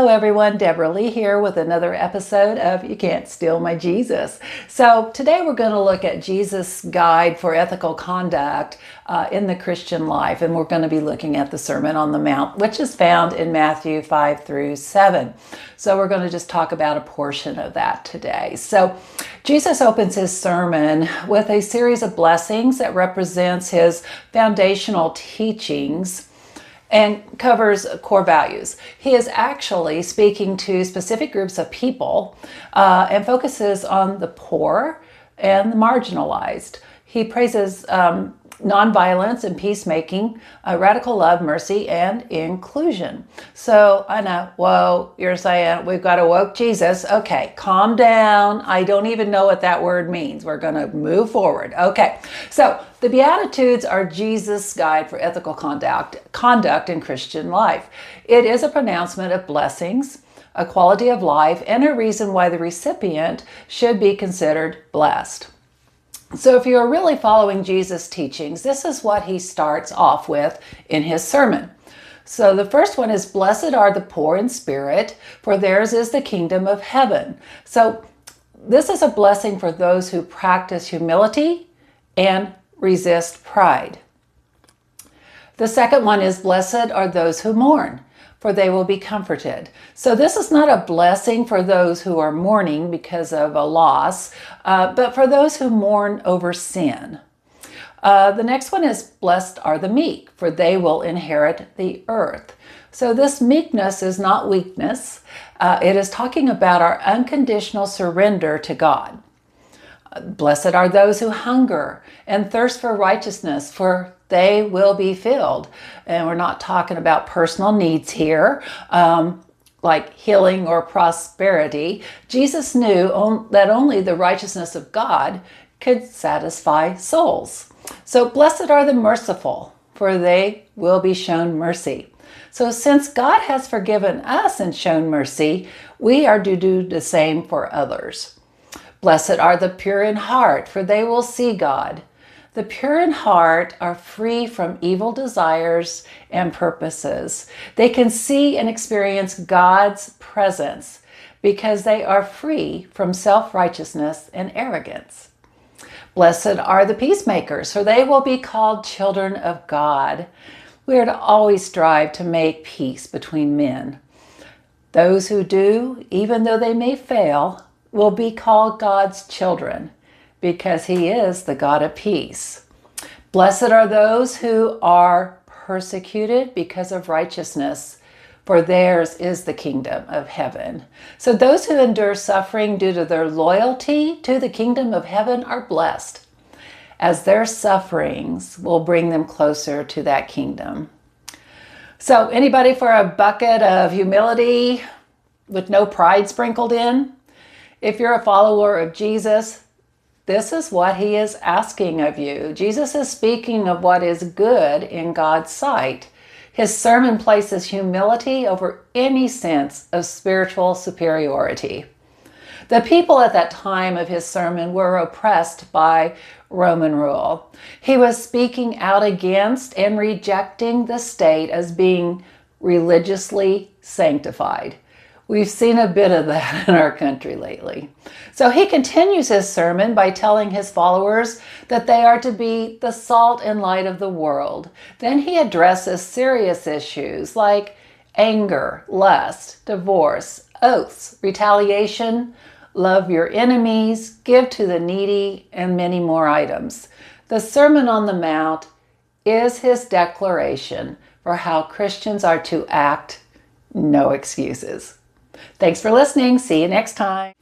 everyone, Deborah Lee here with another episode of You Can't Steal My Jesus. So today we're going to look at Jesus' guide for ethical conduct in the Christian life, and we're going to be looking at the Sermon on the Mount, which is found in Matthew 5 through 7. So we're going to just talk about a portion of that today. So Jesus opens his sermon with a series of blessings that represents his foundational teachings and covers core values. He is actually speaking to specific groups of people and focuses on the poor and the marginalized. He praises nonviolence and peacemaking, radical love, mercy, and inclusion. So I know, whoa, you're saying we've got a woke Jesus. Okay, calm down. I don't even know what that word means. We're going to move forward. Okay, so the Beatitudes are Jesus' guide for ethical conduct in Christian life. It is a pronouncement of blessings, a quality of life, and a reason why the recipient should be considered blessed. So if you're really following Jesus' teachings, this is what he starts off with in his sermon. So the first one is, "Blessed are the poor in spirit, for theirs is the kingdom of heaven." So this is a blessing for those who practice humility and resist pride. The second one is, "Blessed are those who mourn, for they will be comforted." So this is not a blessing for those who are mourning because of a loss, but for those who mourn over sin. The next one is, "Blessed are the meek, for they will inherit the earth." So this meekness is not weakness. It is talking about our unconditional surrender to God. "Blessed are those who hunger and thirst for righteousness, for they will be filled." And we're not talking about personal needs here, like healing or prosperity. Jesus knew that only the righteousness of God could satisfy souls. So blessed are the merciful, for they will be shown mercy. So since God has forgiven us and shown mercy, we are to do the same for others. "Blessed are the pure in heart, for they will see God." The pure in heart are free from evil desires and purposes. They can see and experience God's presence because they are free from self-righteousness and arrogance. "Blessed are the peacemakers, for they will be called children of God." We are to always strive to make peace between men. Those who do, even though they may fail, will be called God's children, because he is the God of peace. "Blessed are those who are persecuted because of righteousness, for theirs is the kingdom of heaven." So those who endure suffering due to their loyalty to the kingdom of heaven are blessed, as their sufferings will bring them closer to that kingdom. So anybody for a bucket of humility with no pride sprinkled in? If you're a follower of Jesus, this is what he is asking of you. Jesus is speaking of what is good in God's sight. His sermon places humility over any sense of spiritual superiority. The people at that time of his sermon were oppressed by Roman rule. He was speaking out against and rejecting the state as being religiously sanctified. We've seen a bit of that in our country lately. So he continues his sermon by telling his followers that they are to be the salt and light of the world. Then he addresses serious issues like anger, lust, divorce, oaths, retaliation, love your enemies, give to the needy, and many more items. The Sermon on the Mount is his declaration for how Christians are to act. No excuses. Thanks for listening. See you next time.